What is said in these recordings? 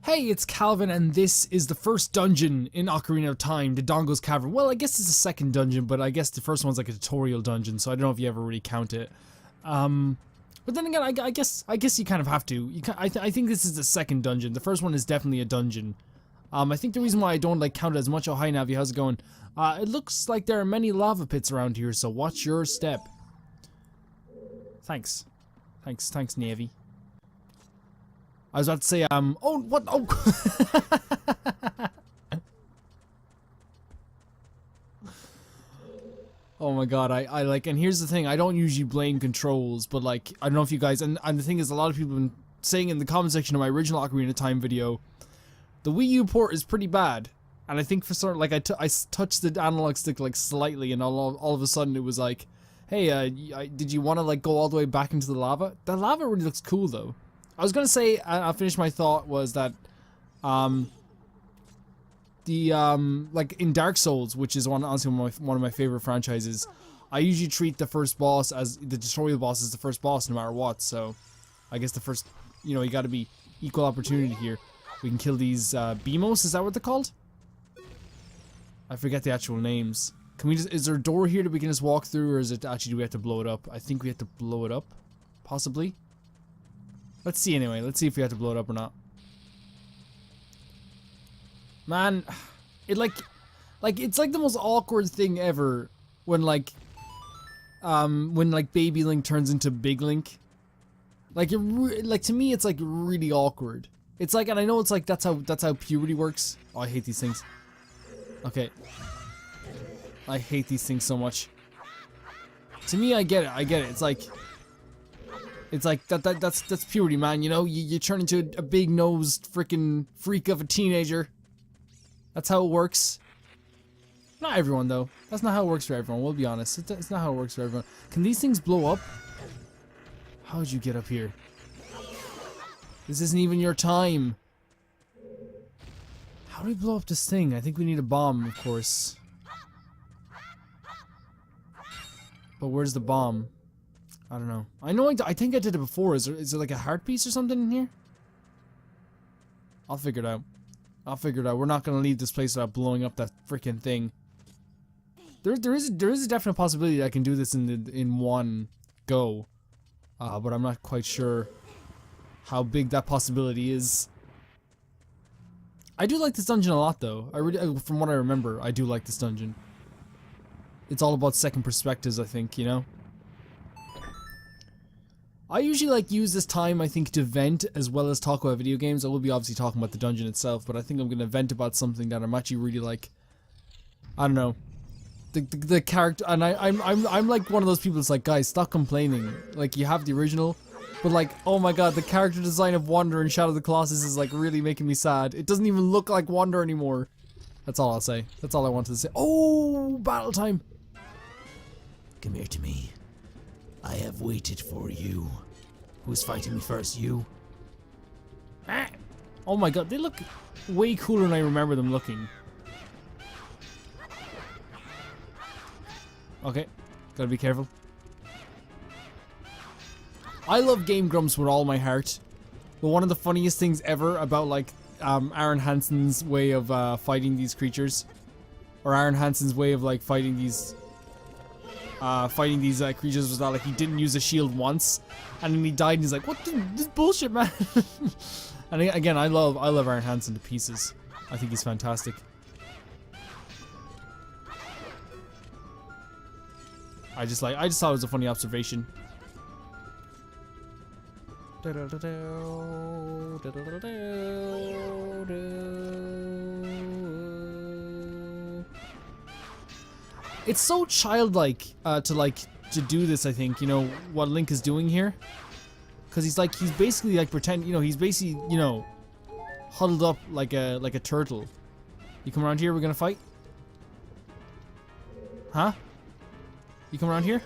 Hey, it's Calvin, and this is the first dungeon in Ocarina of Time, DODONGOS Cavern. Well, I guess it's the second dungeon, but I guess the first one's like a tutorial dungeon, so I don't know if you ever really count it. But then again, I guess you kind of have to. I think this is the second dungeon. The first one is definitely a dungeon. I think the reason why I don't like count it as much. Oh, hi Navi, how's it going? It looks like there are many lava pits around here, so watch your step. Thanks, Navi. I was about to say, oh, what? Oh! Oh my god, I like, and here's the thing, I don't usually blame controls, but like, I don't know if you guys, and the thing is, a lot of people have been saying in the comment section of my original Ocarina of Time video, the Wii U port is pretty bad, and I think for sort of, like, I touched the analog stick, like, slightly, and all of a sudden it was like, hey, did you want to, like, go all the way back into the lava? The lava really looks cool, though. I was gonna say, I'll finish my thought, was that, like in Dark Souls, which is honestly one of my favorite franchises, I usually treat the first boss as, the tutorial boss as the first boss no matter what, so I guess the first, you know, you gotta be equal opportunity here. We can kill these, Beamos, is that what they're called? I forget the actual names. Can we just, is there a door here that we can just walk through, or is it actually, do we have to blow it up? I think we have to blow it up, possibly. Let's see anyway, let's see if we have to blow it up or not. Man, it's like the most awkward thing ever when like Baby Link turns into Big Link. Like like to me it's like really awkward. It's like, and I know it's like that's how puberty works. Oh, I hate these things. Okay. I hate these things so much. To me, I get it. It's like that's puberty, man. You know, you turn into a big nosed freaking freak of a teenager. That's how it works. Not everyone though. That's not how it works for everyone. We'll be honest. It's not how it works for everyone. Can these things blow up? How'd you get up here? This isn't even your time. How do we blow up this thing? I think we need a bomb, of course. But where's the bomb? I don't know. I think I did it before. Is there like a heart piece or something in here? I'll figure it out. We're not gonna leave this place without blowing up that freaking thing. There is a definite possibility that I can do this in one go, but I'm not quite sure how big that possibility is. I do like this dungeon a lot, though. From what I remember, I do like this dungeon. It's all about second perspectives, I think, you know. I usually like use this time, I think, to vent as well as talk about video games. I will be obviously talking about the dungeon itself, but I think I'm gonna vent about something that I'm actually really like. I don't know, the character, and I'm like one of those people that's like, guys, stop complaining. Like, you have the original, but like, oh my god, the character design of Wander in Shadow of the Colossus is like really making me sad. It doesn't even look like Wander anymore. That's all I'll say. That's all I wanted to say. Oh, battle time! Come here to me. I have waited for you. Who's fighting me first? You? Ah. Oh my god, they look way cooler than I remember them looking. Okay, gotta be careful. I love Game Grumps with all my heart. But one of the funniest things ever about like Aaron Hansen's way of fighting these creatures, or Aaron Hansen's way of like fighting these creatures, was that like he didn't use a shield once, and then he died and he's like, what this bullshit, man. And again, I love Aaron Hansen to pieces. I think he's fantastic. I just thought it was a funny observation. It's so childlike to do this, I think, you know, what Link is doing here. Cause he's basically like pretend, you know, he's basically, you know, huddled up like a turtle. You come around here, we're gonna fight? Huh? You come around here?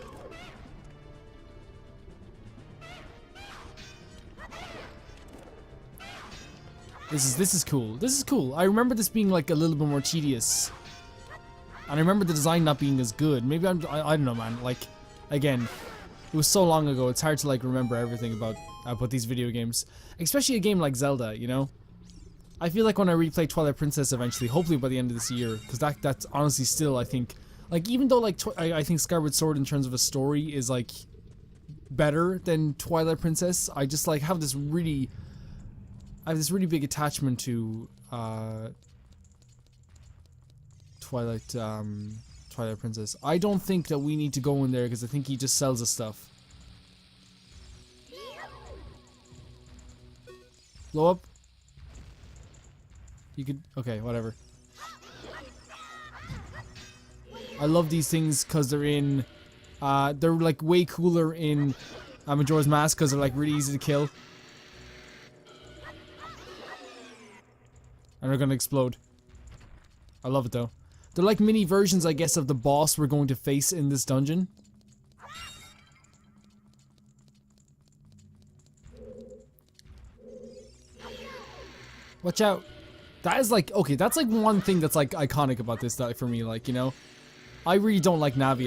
This is cool. This is cool. I remember this being like a little bit more tedious. And I remember the design not being as good. Maybe I don't know, man. Like, again, it was so long ago. It's hard to like remember everything about these video games, especially a game like Zelda. You know, I feel like when I replay Twilight Princess eventually, hopefully by the end of this year, because that's honestly still, I think, like, even though like I think Skyward Sword in terms of a story is like better than Twilight Princess, I just like have this really big attachment to Twilight Princess. I don't think that we need to go in there because I think he just sells us stuff. Blow up. You could, okay, whatever. I love these things because they're in, they're like way cooler in Majora's Mask because they're like really easy to kill. And they're gonna explode. I love it though. They're like mini versions, I guess, of the boss we're going to face in this dungeon. Watch out. That is like, okay, that's like one thing that's like iconic about this that for me, like, you know. I really don't like Navi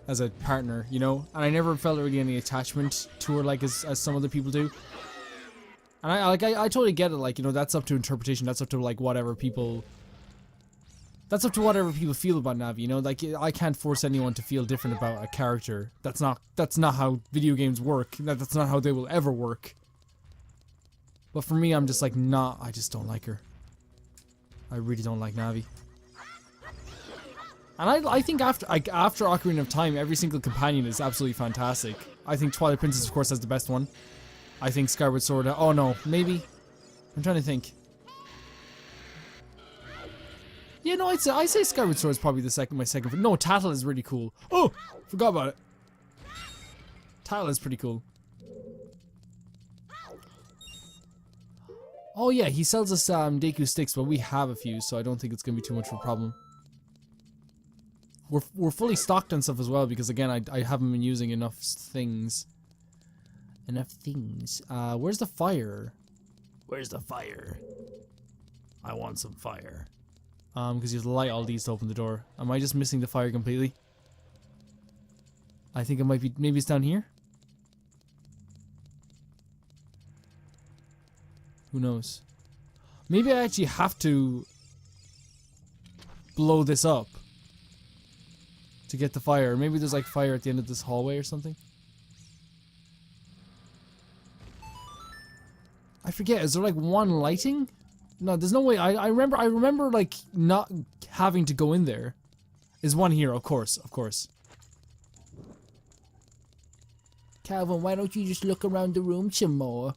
as a partner, you know, and I never felt really any attachment to her like as some other people do. And I totally get it, like, you know, that's up to interpretation, that's up to like whatever people feel about Navi, you know, like I can't force anyone to feel different about a character. That's not how video games work. That's not how they will ever work. But for me, I'm just like, nah, I just don't like her. I really don't like Navi. And I think after Ocarina of Time, every single companion is absolutely fantastic. I think Twilight Princess, of course, has the best one. I think Skyward Sword, oh no, maybe? I'm trying to think. Yeah, no, I say Skyward Sword is probably my second. No, Tattle is really cool. Oh, forgot about it. Tattle is pretty cool. Oh yeah, he sells us Deku sticks, but we have a few, so I don't think it's gonna be too much of a problem. We're fully stocked on stuff as well because again I haven't been using enough things. Where's the fire? Where's the fire? I want some fire. Because you have to light all these to open the door. Am I just missing the fire completely? I think it might be, maybe it's down here? Who knows? Maybe I actually have to blow this up to get the fire. Maybe there's like fire at the end of this hallway or something. I forget, is there like one lighting? No, there's no way. I remember like not having to go in there. Is one here, of course. Calvin, why don't you just look around the room some more?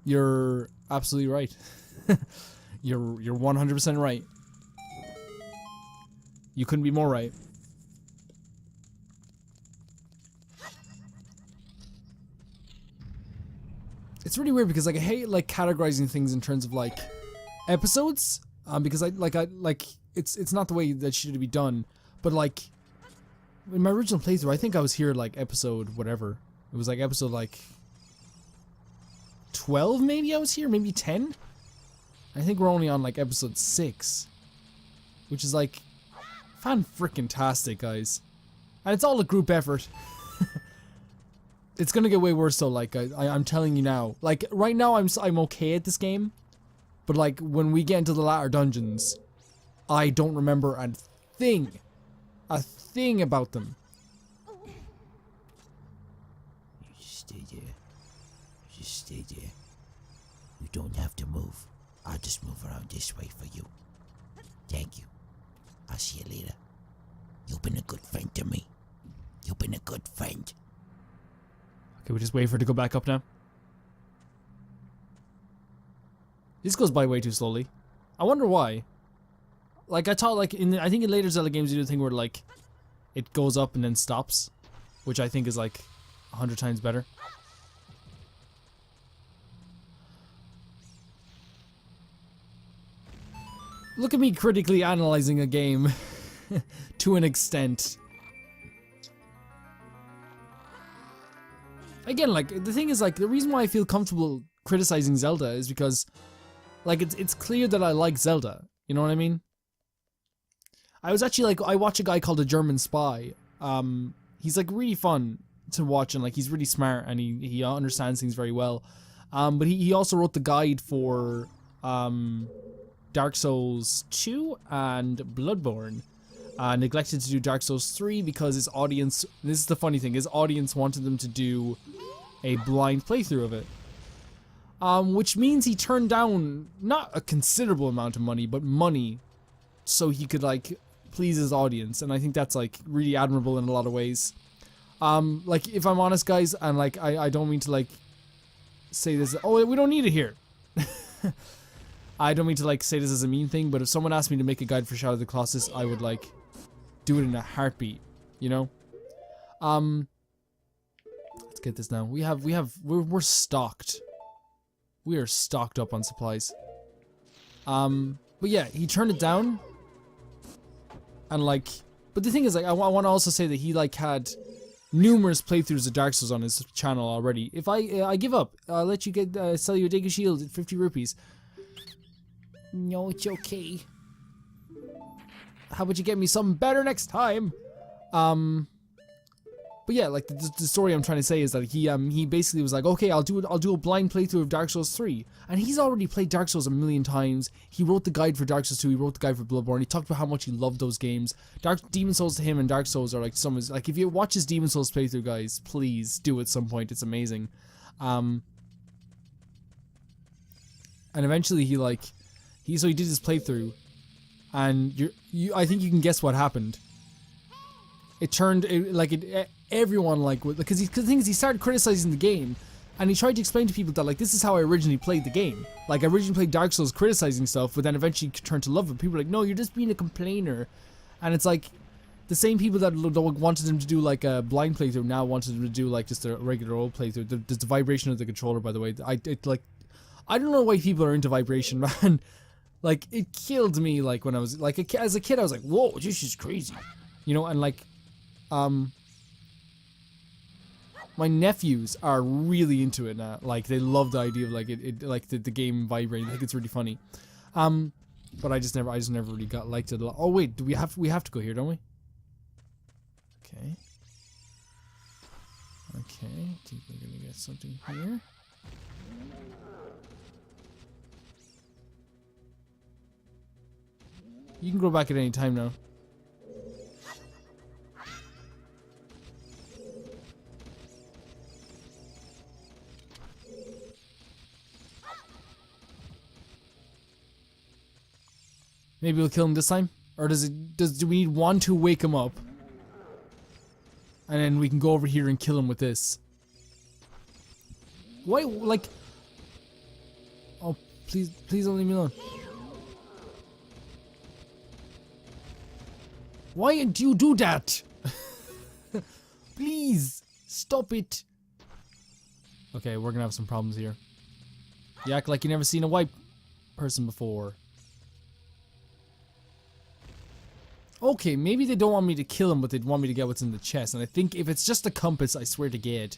You're absolutely right. You're 100% right. You couldn't be more right. It's really weird because like I hate like categorizing things in terms of like episodes, because it's not the way that should be done. But like in my original playthrough, I think I was here like episode whatever. It was like episode like 12 maybe I was here, maybe 10. I think we're only on like episode 6, which is like fan-frickin-tastic, guys. And it's all a group effort. It's gonna get way worse though, like I'm telling you now. Like right now I'm okay at this game, but like when we get into the latter dungeons, I don't remember a thing about them. You just stay there. Just stay there. You don't have to move. I'll just move around this way for you. Thank you. I'll see you later. You've been a good friend to me. You've been a good friend. Okay, we just wait for it to go back up now. This goes by way too slowly. I wonder why. Like I thought, like I think in later Zelda games you do the thing where like it goes up and then stops, which I think is like 100 times better. Look at me critically analyzing a game to an extent. Again, like the thing is, like the reason why I feel comfortable criticizing Zelda is because like it's clear that I like Zelda. You know what I mean? I was actually like, I watch a guy called A German Spy. He's like really fun to watch and like he's really smart and he understands things very well. But he also wrote the guide for Dark Souls 2 and Bloodborne. Neglected to do Dark Souls 3 because his audience, this is the funny thing, his audience wanted them to do a blind playthrough of it. Which means he turned down not a considerable amount of money, but money so he could like please his audience, and I think that's like really admirable in a lot of ways. Like if I'm honest guys, and like I don't mean to like say this, oh we don't need it here. I don't mean to like say this as a mean thing, but if someone asked me to make a guide for Shadow of the Colossus, I would like do it in a heartbeat, you know? Let's get this now. We're stocked. We are stocked up on supplies. But yeah, he turned it down. And like, but the thing is like, I want to also say that he like had numerous playthroughs of Dark Souls on his channel already. If I give up, I'll let you get, sell you a Dagger Shield at 50 rupees. No, it's okay. How about you get me something better next time? But yeah, like the story I'm trying to say is that he basically was like, okay, I'll do a blind playthrough of Dark Souls 3, and he's already played Dark Souls a million times. He wrote the guide for Dark Souls 2. He wrote the guide for Bloodborne. He talked about how much he loved those games. Demon Souls to him and Dark Souls are like like if you watch his Demon Souls playthrough, guys, please do at some point. It's amazing. And eventually he did his playthrough, and I think you can guess what happened. It turned everyone like, because the thing is, he started criticizing the game, and he tried to explain to people that like, this is how I originally played the game. Like, I originally played Dark Souls criticizing stuff, but then eventually turned to love it. People were like, no, you're just being a complainer. And it's like, the same people that wanted him to do like a blind playthrough now wanted him to do like just a regular old playthrough. There's the vibration of the controller, by the way. I don't know why people are into vibration, man. Like, it killed me, like, when I was, like, as a kid, I was like, whoa, this is crazy. You know, and like, my nephews are really into it now. Like, they love the idea of like like the game vibrating. I think it's really funny. But I just never really liked it a lot. Oh wait, we have to go here, don't we? Okay. Okay, I think we're gonna get something here. You can go back at any time now. Maybe we'll kill him this time? Or do we need one to wake him up? And then we can go over here and kill him with this. Why, like... Oh, please don't leave me alone. Why do you do that? Please, stop it. Okay, we're gonna have some problems here. You act like you never seen a white person before. Okay, maybe they don't want me to kill him, but they'd want me to get what's in the chest. And I think if it's just a compass, I swear to God.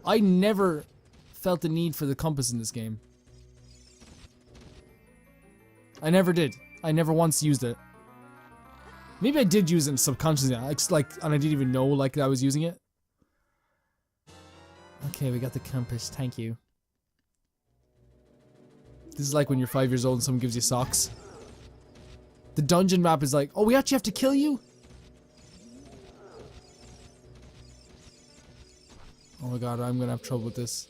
I never felt the need for the compass in this game. I never did. I never once used it. Maybe I did use it subconsciously, like, and I didn't even know, like, that I was using it. Okay, we got the compass. Thank you. This is like when you're 5 years old and someone gives you socks. The dungeon map is like, oh, we actually have to kill you? Oh my god, I'm gonna have trouble with this.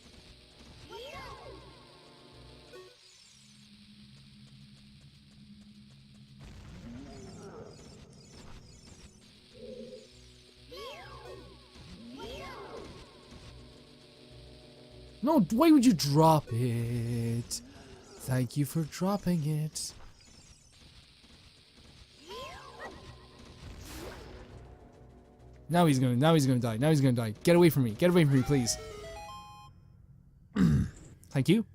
No, why would you drop it? Thank you for dropping it. Now he's gonna die. Now he's gonna die. Get away from me. Get away from me, please. Thank you.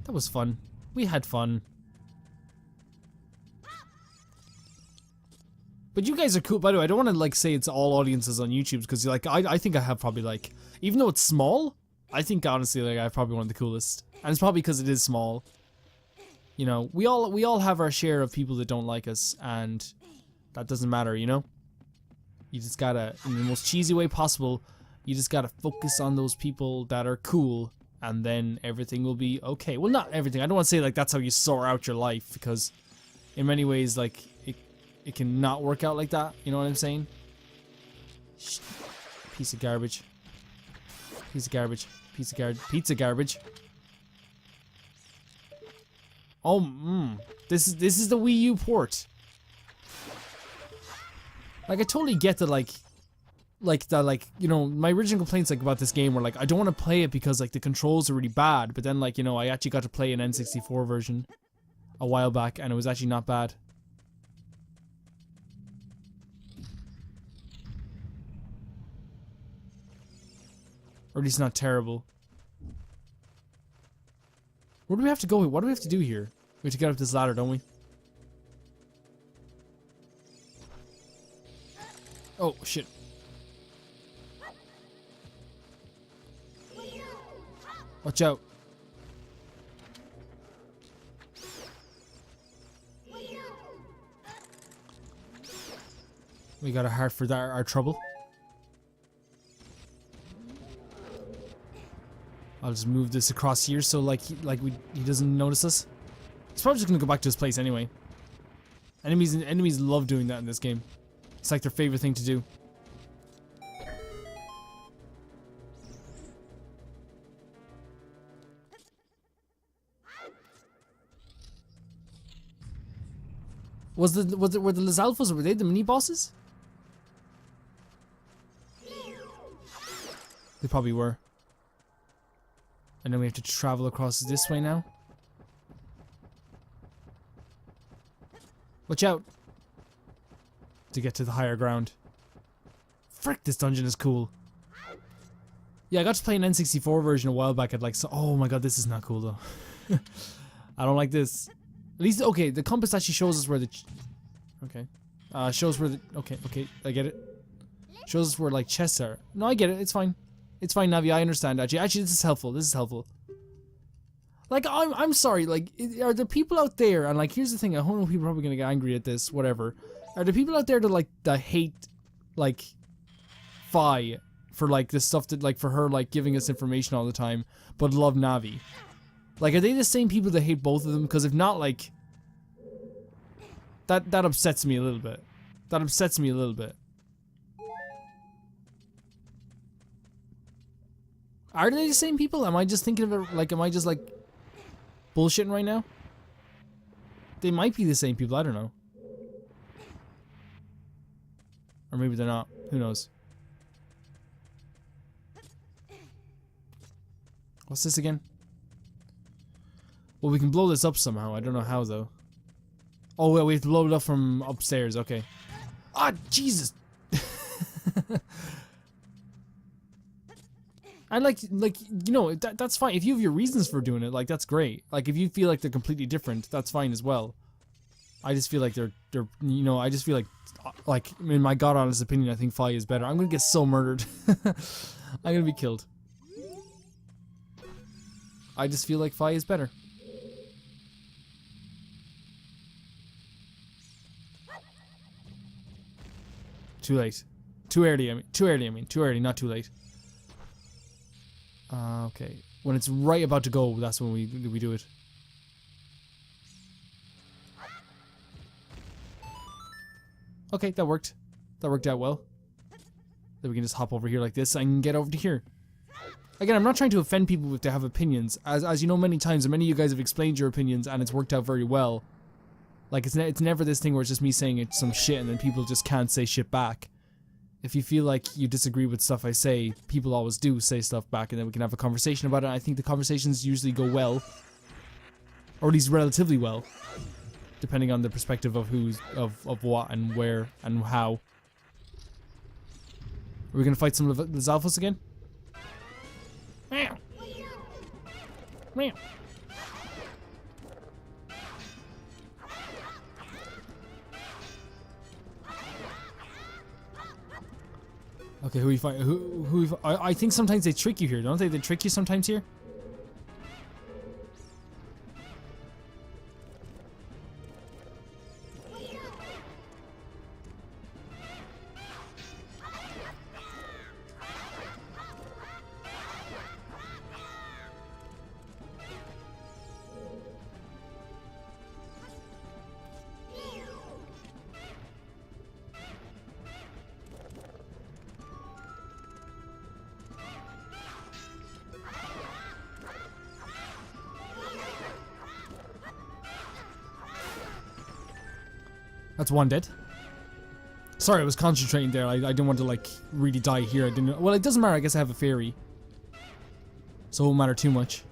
That was fun. We had fun. But you guys are cool. By the way, I don't want to like say it's all audiences on YouTube, because like I think I have probably like, even though it's small, I think honestly like I have probably one of the coolest. And it's probably because it is small. You know, we all have our share of people that don't like us, and that doesn't matter, you know? You just gotta, in the most cheesy way possible, you just gotta focus on those people that are cool, and then everything will be okay. Well, not everything. I don't want to say like that's how you sort out your life, because in many ways, like, it can not work out like that. You know what I'm saying? Shh. Piece of garbage. Piece of garbage. Piece of garbage. Pizza garbage. Oh, this is the Wii U port. Like, I totally get that, like, you know, my original complaints, like, about this game were, like, I don't want to play it because, like, the controls are really bad, but then, like, you know, I actually got to play an N64 version a while back, and it was actually not bad. Or at least not terrible. Where do we have to go? What do we have to do here? We have to get up this ladder, don't we? Oh, shit. Watch out. We got a heart for that, our trouble. I'll just move this across here so like he doesn't notice us. He's probably just gonna go back to his place anyway. Enemies love doing that in this game. It's like their favorite thing to do. Were the Lizalfos, were they the mini bosses? They probably were. And then we have to travel across this way now. Watch out! To get to the higher ground. Frick, this dungeon is cool. Yeah, I got to play an N64 version a while back at like, so oh my god, this is not cool though. I don't like this. At least, okay, the compass actually shows us where the... okay. Shows where the... okay, I get it. Shows us where, like, chests are. No, I get it, it's fine. It's fine, Navi, I understand, actually. Actually, this is helpful, Like, I'm sorry, like, are there people out there, and, like, here's the thing, I don't know if people are probably gonna get angry at this, whatever. Are there people out there that hate, like, Fi for, like, the stuff that, like, for her, like, giving us information all the time, but love Navi? Like, are they the same people that hate both of them? Because if not, like... That upsets me a little bit. That upsets me a little bit. Are they the same people? Am I just thinking of it, like, am I just, like, bullshitting right now? They might be the same people, I don't know. Or maybe they're not. Who knows? What's this again? Well, we can blow this up somehow. I don't know how, though. Oh, well, we have to blow it up from upstairs. Okay. Ah, Jesus! And, like, you know, that's fine. If you have your reasons for doing it, like, that's great. Like, if you feel like they're completely different, that's fine as well. I just feel like they're you know, I just feel like, in my god honest opinion, I think Fi is better. I'm gonna get so murdered. I'm gonna be killed. I just feel like Fi is better. Too late. Too early, I mean. Too early, not too late. Okay. When it's right about to go, that's when we do it. Okay, that worked. That worked out well. Then we can just hop over here like this and get over to here. Again, I'm not trying to offend people if they have opinions. As you know many times, and many of you guys have explained your opinions and it's worked out very well. Like, it's never this thing where it's just me saying it's some shit and then people just can't say shit back. If you feel like you disagree with stuff I say, people always do say stuff back and then we can have a conversation about it. I think the conversations usually go well. Or at least relatively well. Depending on the perspective of who's, of what and where and how. Are we gonna fight some of the Zalphos again? Meow. Meow. Okay, who we fight? I think sometimes they trick you here, don't they? They trick you sometimes here. That's one dead. Sorry, I was concentrating there. I didn't want to like really die here. I didn't. Well, it doesn't matter. I guess I have a fairy, so it won't matter too much.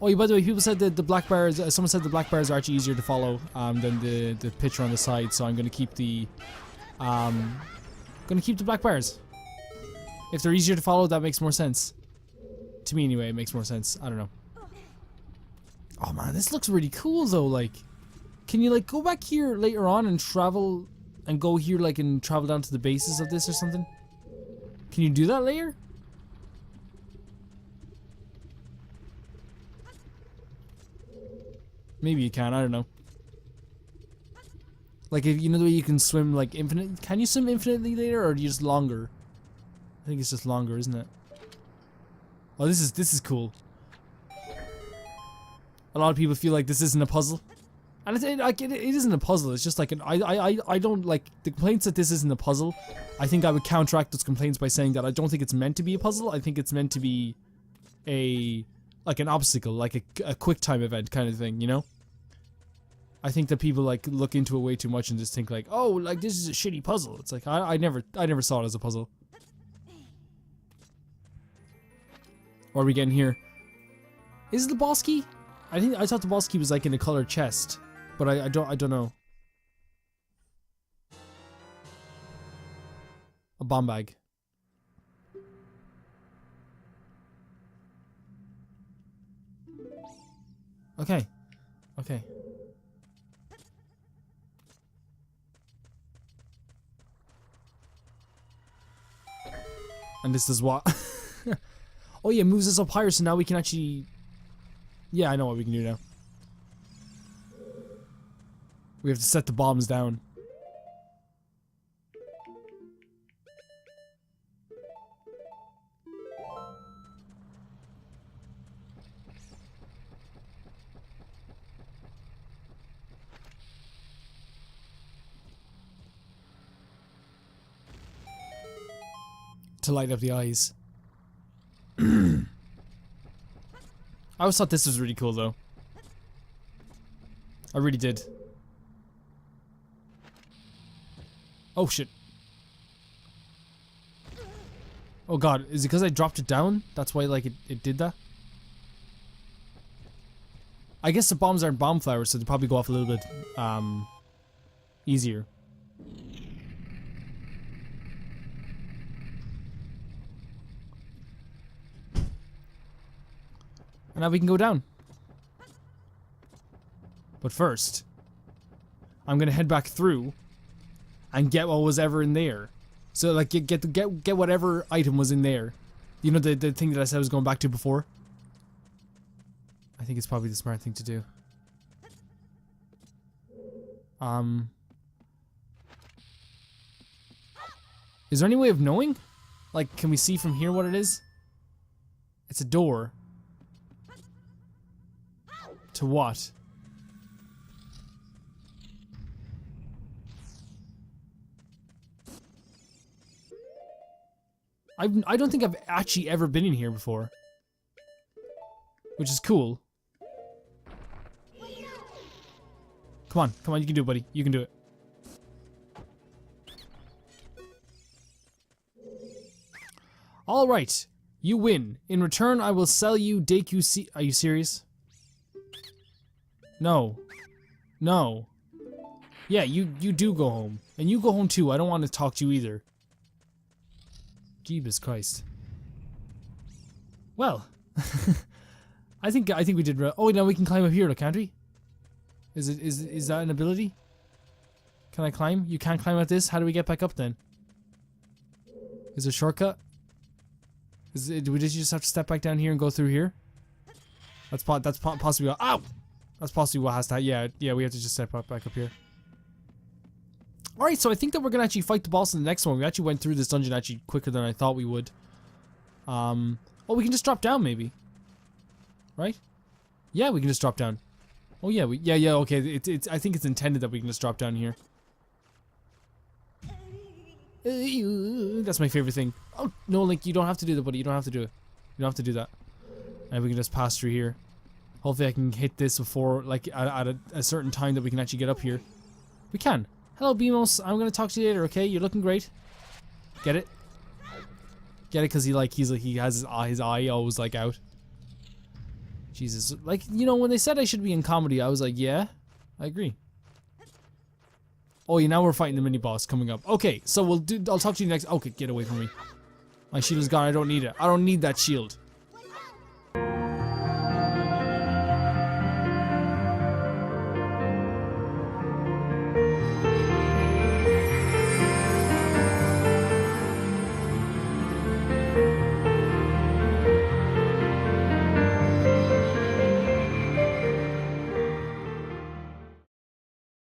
Oh, yeah, by the way, people said that the black bars. Someone said the black bars are actually easier to follow than the picture on the side. So I'm gonna keep the black bars. If they're easier to follow, that makes more sense. To me, anyway, it makes more sense. I don't know. Oh man, this looks really cool though. Like, can you like go back here later on and travel and go here like and travel down to the bases of this or something? Can you do that later? Maybe you can, I don't know. Like, if you know the way you can swim like infinite, can you swim infinitely later, or are you just longer? I think it's just longer, isn't it? Oh, this is cool. A lot of people feel like this isn't a puzzle, and it isn't a puzzle. It's just like I don't like the complaints that this isn't a puzzle. I think I would counteract those complaints by saying that I don't think it's meant to be a puzzle. I think it's meant to be like an obstacle, like a quick time event kind of thing, you know? I think that people like look into it way too much and just think like, oh, like this is a shitty puzzle. It's like I never saw it as a puzzle. What are we getting here? Is it the boss key? I thought the boss key was like in a colored chest, but I don't know. A bomb bag. Okay. Okay. And this is what? Oh yeah, moves us up higher, so now we can actually... Yeah, I know what we can do now. We have to set the bombs down. To light up the eyes. I always thought this was really cool though. I really did. Oh shit. Oh god, is it because I dropped it down? That's why like it did that? I guess the bombs aren't bomb flowers, so they probably go off a little bit easier. And now we can go down. But first, I'm gonna head back through and get what was ever in there. So like get whatever item was in there. You know the thing that I said I was going back to before? I think it's probably the smart thing to do. Is there any way of knowing? Like, can we see from here what it is? It's a door. To what? I don't think I've actually ever been in here before. Which is cool. Come on, you can do it, buddy. You can do it. Alright, you win. In return, I will sell you Deku C. Are you serious? No. No. Yeah, you do go home. And you go home too. I don't want to talk to you either. Jeebus Christ. Well. I think we did oh, now we can climb up here, can't we? Is that an ability? Can I climb? You can't climb up this? How do we get back up then? Is there a shortcut? Do we just have to step back down here and go through here? That's possibly ow! That's possibly what has to happen. Yeah, we have to just step back up here. Alright, so I think that we're gonna actually fight the boss in the next one. We actually went through this dungeon actually quicker than I thought we would. Oh, we can just drop down maybe. Right? Yeah, we can just drop down. Oh yeah, yeah, okay. I think it's intended that we can just drop down here. That's my favorite thing. Oh, no, Link, you don't have to do that, buddy. You don't have to do it. You don't have to do that. And we can just pass through here. Hopefully I can hit this before, like, at a certain time that we can actually get up here. We can. Hello, Beamos. I'm gonna talk to you later, okay? You're looking great. Get it? Get it? Because he has his eye always like out. Jesus. Like, you know, when they said I should be in comedy, I was like, yeah, I agree. Oh, yeah, now we're fighting the mini-boss coming up. Okay, so I'll talk to you next. Okay, get away from me. My shield is gone. I don't need it. I don't need that shield.